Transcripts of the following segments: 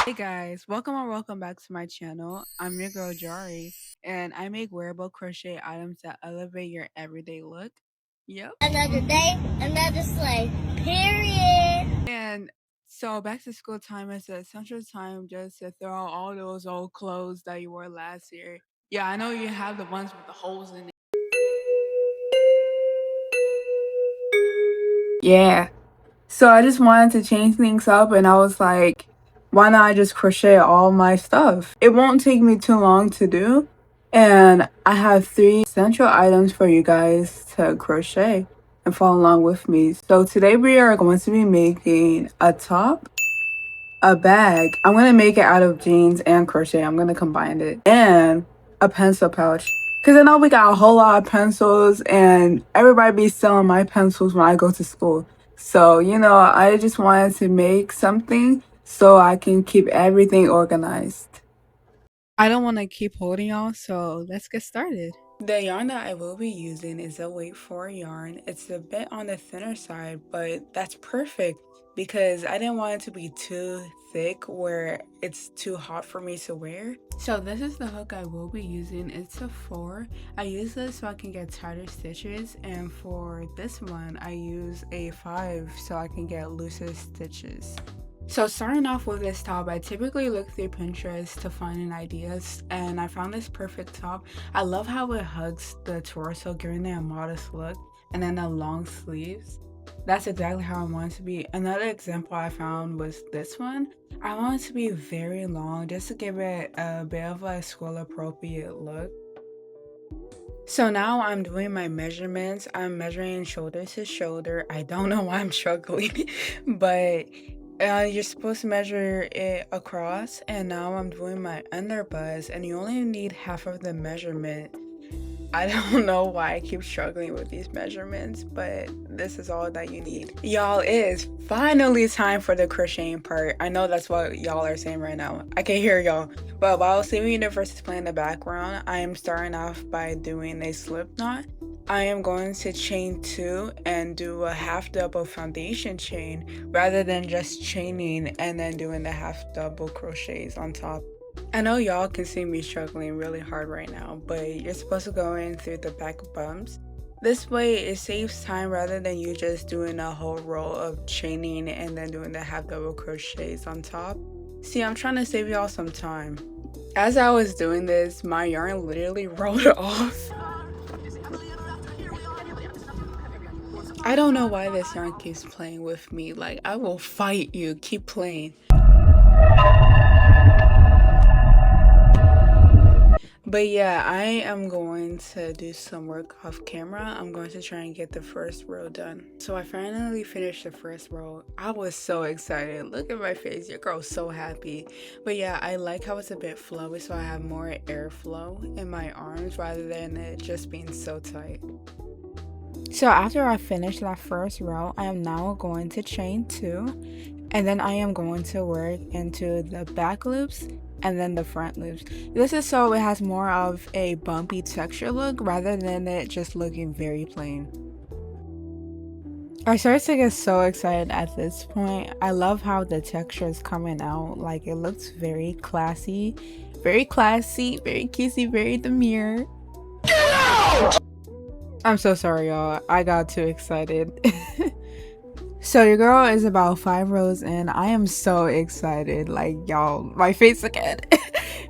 Hey guys, welcome or welcome back to my channel. I'm your girl Jari, and I make wearable crochet items that elevate your everyday look. Yep. Another day, another slay. Period. And so back to school time is the essential time just to throw out all those old clothes that you wore last year. Yeah, I know you have the ones with the holes in it. Yeah. So I just wanted to change things up and I was like, why not just crochet all my stuff? It won't take me too long to do. And I have 3 essential items for you guys to crochet and follow along with me. So today we are going to be making a top, a bag. I'm going to make it out of jeans and crochet. I'm going to combine it. And a pencil pouch. Because I know we got a whole lot of pencils and everybody be selling my pencils when I go to school. So, I just wanted to make something so I can keep everything organized. I don't want to keep holding y'all, so let's get started. The yarn that I will be using is a weight 4 yarn. It's a bit on the thinner side, but that's perfect because I didn't want it to be too thick where it's too hot for me to wear. So this is the hook I will be using. It's a 4. I use this so I can get tighter stitches, and for this one I use a 5 so I can get looser stitches. So starting off with this top, I typically look through Pinterest to find an ideas, and I found this perfect top. I love how it hugs the torso, giving it a modest look, and then the long sleeves. That's exactly how I want it to be. Another example I found was this one. I want it to be very long just to give it a bit of a school appropriate look. So now I'm doing my measurements. I'm measuring shoulder to shoulder. I don't know why I'm struggling, but you're supposed to measure it across, and now I'm doing my underbust, and you only need half of the measurement. I don't know why I keep struggling with these measurements, but this is all that you need. Y'all, it is finally time for the crocheting part. I know that's what y'all are saying right now. I can hear y'all. But while Steven Universe is playing in the background, I am starting off by doing a slip knot. I am going to chain 2 and do a half double foundation chain rather than just chaining and then doing the half double crochets on top. I know y'all can see me struggling really hard right now, but you're supposed to go in through the back bumps. This way it saves time rather than you just doing a whole row of chaining and then doing the half double crochets on top. See, I'm trying to save y'all some time. As I was doing this, my yarn literally rolled off. I don't know why this yarn keeps playing with me. Like, I will fight you. Keep playing. But yeah, I am going to do some work off camera. I'm going to try and get the first row done. So I finally finished the first row. I was so excited. Look at my face. Your girl's so happy. But yeah, I like how it's a bit flowy, so I have more airflow in my arms rather than it just being so tight. So after I finish that first row, I am now going to chain 2, and then I am going to work into the back loops and then the front loops. This is so it has more of a bumpy texture look rather than it just looking very plain. I started to get so excited at this point. I love how the texture is coming out. Like, it looks very classy, very cutesy, very demure. I'm so sorry, y'all. I got too excited. So your girl is about 5 rows in. I am so excited. Like, y'all, my face again.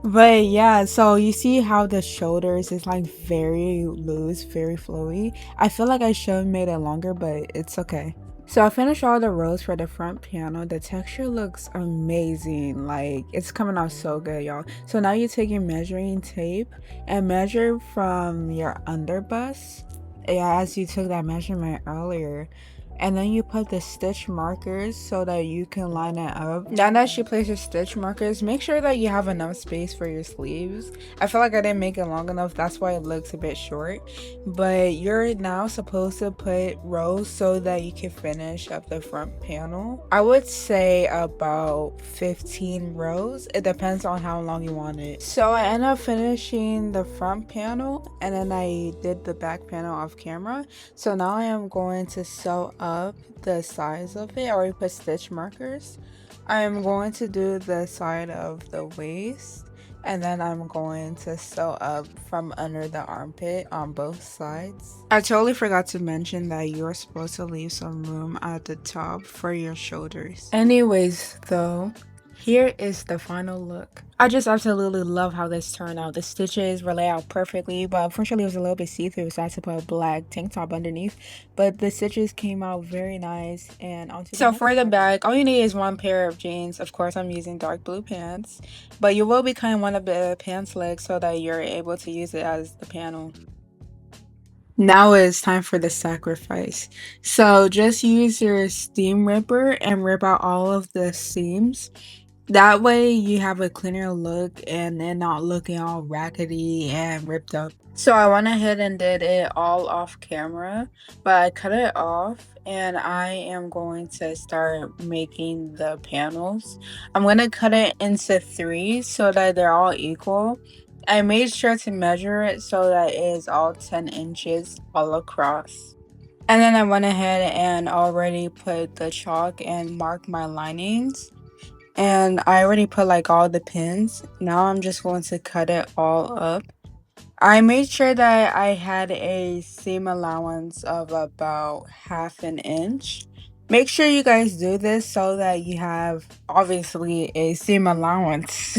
But yeah, so you see how the shoulders is like very loose, very flowy. I feel like I should have made it longer, but it's okay. So I finished all the rows for the front panel. The texture looks amazing. Like, it's coming out so good, y'all. So now you take your measuring tape and measure from your underbust, as you took that measurement earlier, and then you put the stitch markers so that you can line it up. Now that you place your stitch markers, make sure that you have enough space for your sleeves. I feel like I didn't make it long enough, that's why it looks a bit short, but you're now supposed to put rows so that you can finish up the front panel. I would say about 15 rows. It depends on how long you want it. So I ended up finishing the front panel, and then I did the back panel off camera. So now I am going to sew up the size of it. I already put stitch markers. I am going to do the side of the waist, and then I'm going to sew up from under the armpit on both sides. I totally forgot to mention that you're supposed to leave some room at the top for your shoulders. Anyways, though, here is the final look. I just absolutely love how this turned out. The stitches were laid out perfectly, but unfortunately it was a little bit see-through, so I had to put a black tank top underneath. But the stitches came out very nice. And onto so for the back, all you need is one pair of jeans. Of course, I'm using dark blue pants, but you will be cutting one of the pants legs so that you're able to use it as the panel. Now it's time for the sacrifice. So just use your seam ripper and rip out all of the seams. That way you have a cleaner look and then not looking all raggedy and ripped up. So I went ahead and did it all off camera, but I cut it off and I am going to start making the panels. I'm going to cut it into 3 so that they're all equal. I made sure to measure it so that it is all 10 inches all across. And then I went ahead and already put the chalk and marked my linings. And I already put like all the pins. Now I'm just going to cut it all up. I made sure that I had a seam allowance of about 1/2 inch. Make sure you guys do this so that you have obviously a seam allowance.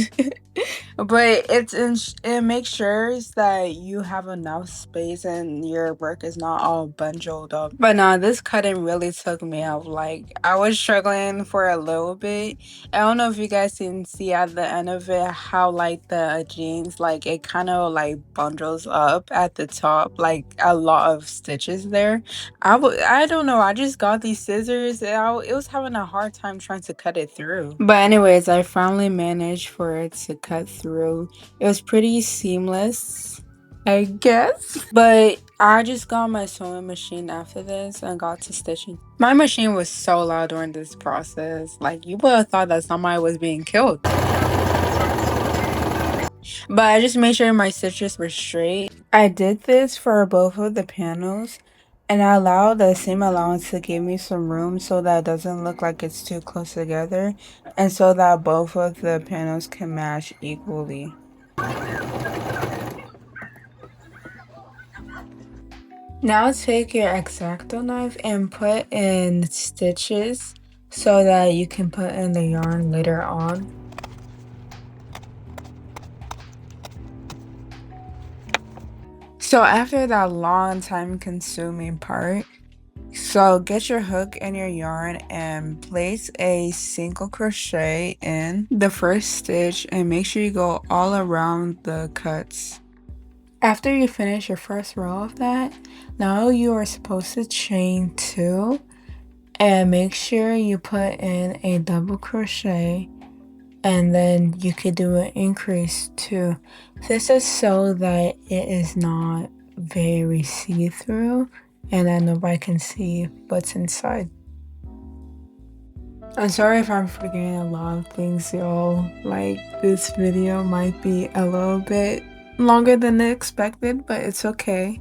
But it makes sure that you have enough space and your work is not all bundled up. But nah, this cutting really took me out. Like, I was struggling for a little bit. I don't know if you guys can see at the end of it how like the jeans, like it kind of like bundles up at the top, like a lot of stitches there. I don't know, I just got these scissors and it was having a hard time trying to cut it through. But anyways, I finally managed for it to cut through. It was pretty seamless, I guess. But I just got my sewing machine after this and got to stitching. My machine was so loud during this process. Like, you would have thought that somebody was being killed. But I just made sure my stitches were straight. I did this for both of the panels, and I allowed the seam allowance to give me some room so that it doesn't look like it's too close together, and so that both of the panels can match equally. Now take your X-Acto knife and put in stitches so that you can put in the yarn later on. So after that long time consuming part, so get your hook and your yarn and place a single crochet in the first stitch and make sure you go all around the cuts. After you finish your first row of that, now you are supposed to chain 2 and make sure you put in a double crochet, and then you could do an increase too. This is so that it is not very see-through and that nobody can see what's inside. I'm sorry if I'm forgetting a lot of things, y'all. Like, this video might be a little bit longer than expected, but it's okay.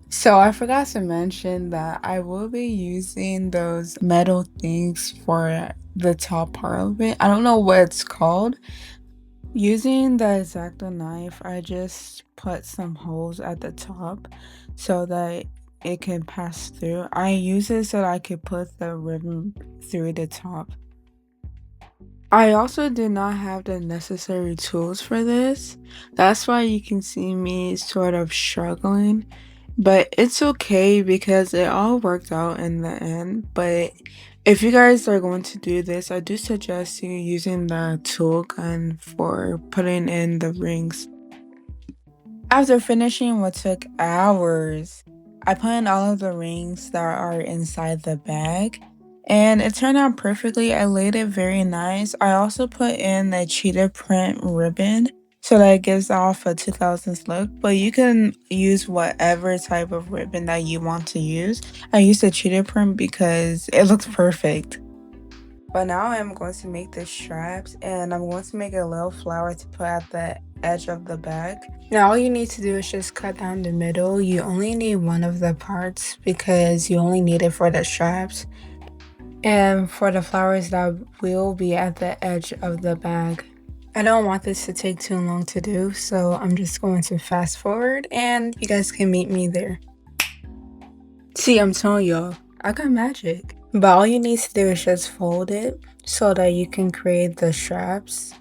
So I forgot to mention that I will be using those metal things for the top part of it. I don't know what it's called. Using the X-Acto knife, I just put some holes at the top so that it can pass through. I use it so that I could put the ribbon through the top. I also did not have the necessary tools for this. That's why you can see me sort of struggling. But it's okay because it all worked out in the end. But if you guys are going to do this, I do suggest you using the tool gun for putting in the rings. After finishing what took hours, I put in all of the rings that are inside the bag. And it turned out perfectly. I laid it very nice. I also put in the cheetah print ribbon so that it gives off a 2000s look, but you can use whatever type of ribbon that you want to use. I used the cheetah print because it looks perfect. But now I'm going to make the straps, and I'm going to make a little flower to put at the edge of the bag. Now all you need to do is just cut down the middle. You only need one of the parts because you only need it for the straps. And for the flowers that will be at the edge of the bag, I don't want this to take too long to do, so I'm just going to fast forward and you guys can meet me there. See, I'm telling y'all, I got magic. But all you need to do is just fold it so that you can create the straps.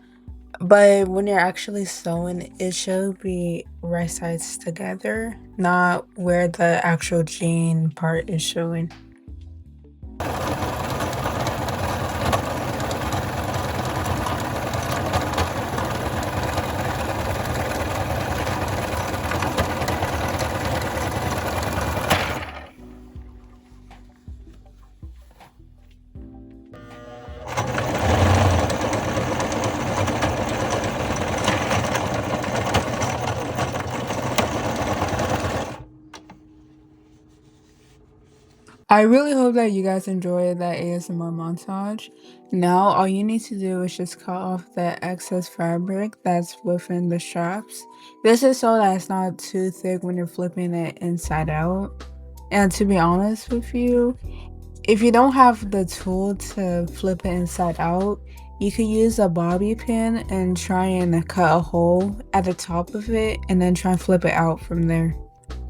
But when you're actually sewing, it should be right sides together, not where the actual jean part is showing. I really hope that you guys enjoyed that ASMR montage. Now, all you need to do is just cut off the excess fabric that's within the straps. This is so that it's not too thick when you're flipping it inside out. And to be honest with you, if you don't have the tool to flip it inside out, you could use a bobby pin and try and cut a hole at the top of it and then try and flip it out from there.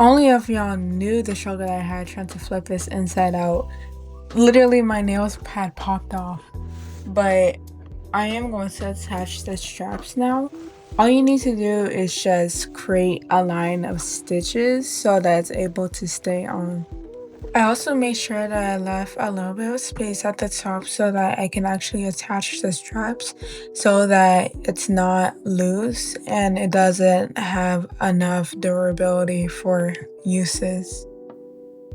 Only if y'all knew the struggle that I had trying to flip this inside out. Literally my nails had popped off. But I am going to attach the straps now. All you need to do is just create a line of stitches so that it's able to stay on. I also made sure that I left a little bit of space at the top so that I can actually attach the straps so that it's not loose and it doesn't have enough durability for uses.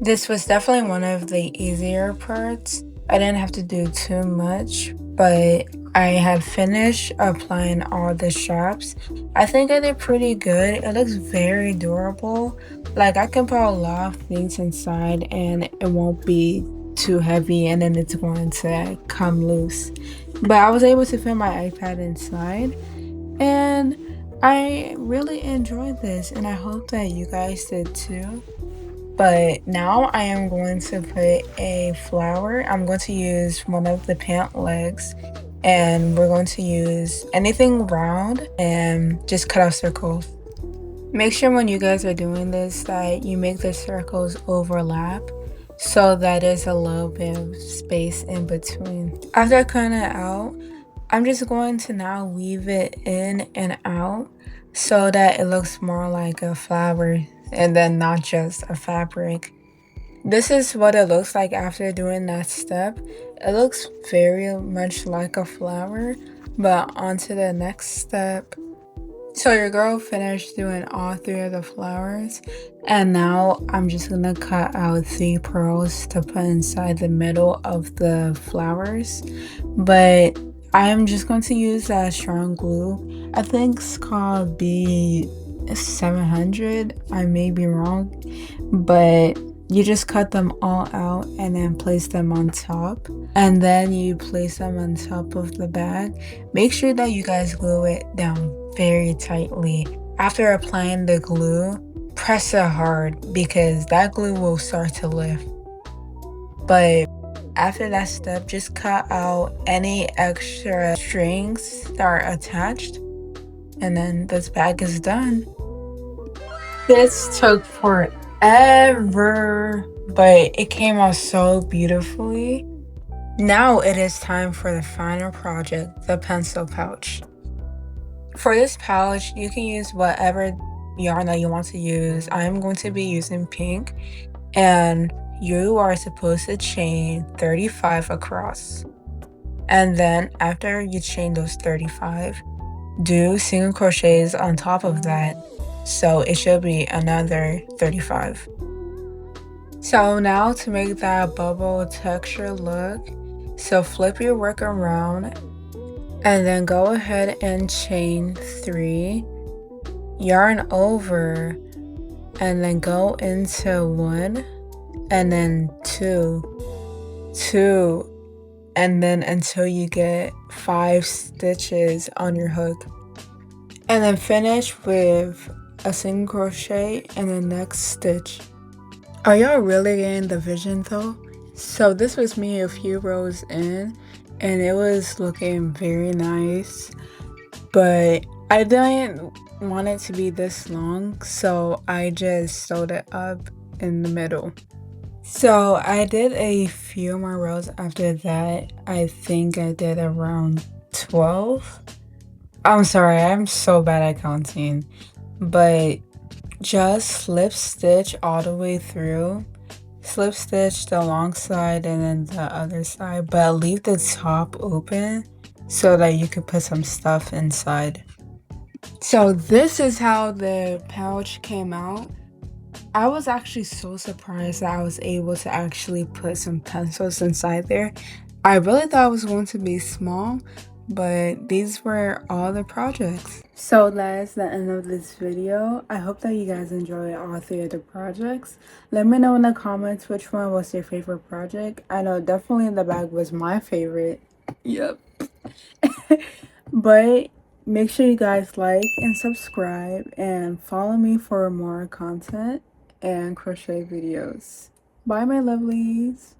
This was definitely one of the easier parts. I didn't have to do too much, but I had finished applying all the straps. I think I did pretty good. It looks very durable. Like I can put a lot of things inside and it won't be too heavy and then it's going to come loose. But I was able to fit my iPad inside and I really enjoyed this and I hope that you guys did too. But now I am going to put a flower. I'm going to use one of the pant legs and we're going to use anything round and just cut out circles. Make sure when you guys are doing this that you make the circles overlap so that there's a little bit of space in between. After cutting it out, I'm just going to now weave it in and out so that it looks more like a flower and then not just a fabric. This is what it looks like after doing that step. It looks very much like a flower, but on to the next step. So your girl finished doing all 3 of the flowers, and now I'm just gonna cut out 3 pearls to put inside the middle of the flowers. But I'm just going to use that strong glue. I think it's called B700. I may be wrong, but you just cut them all out and then place them on top. And then you place them on top of the bag. Make sure that you guys glue it down very tightly. After applying the glue, press it hard because that glue will start to lift. But after that step, just cut out any extra strings that are attached. And then this bag is done. This took forever, but it came out so beautifully. Now it is time for the final project, the pencil pouch. For this pouch, you can use whatever yarn that you want to use. I'm going to be using pink, and you are supposed to chain 35 across. And then after you chain those 35, do single crochets on top of that. So it should be another 35. So now to make that bubble texture look, so flip your work around and then go ahead and chain 3, yarn over, and then go into 1, and then 2, and then until you get 5 stitches on your hook. And then finish with a single crochet in the next stitch. Are y'all really getting the vision though? So this was me a few rows in, and it was looking very nice, but I didn't want it to be this long, so I just sewed it up in the middle. So I did a few more rows after that. I think I did around 12. I'm sorry, I'm so bad at counting, but just slip stitch all the way through. Slip stitch the long side and then the other side, but leave the top open so that you could put some stuff inside. So this is how the pouch came out. I was actually so surprised that I was able to actually put some pencils inside there. I really thought it was going to be small, but these were all the projects. So that's the end of this video. I hope that you guys enjoyed all 3 of the projects. Let me know in the comments which one was your favorite project. I know definitely the bag was my favorite. Yep. But make sure you guys like and subscribe and follow me for more content and crochet videos. Bye, my lovelies.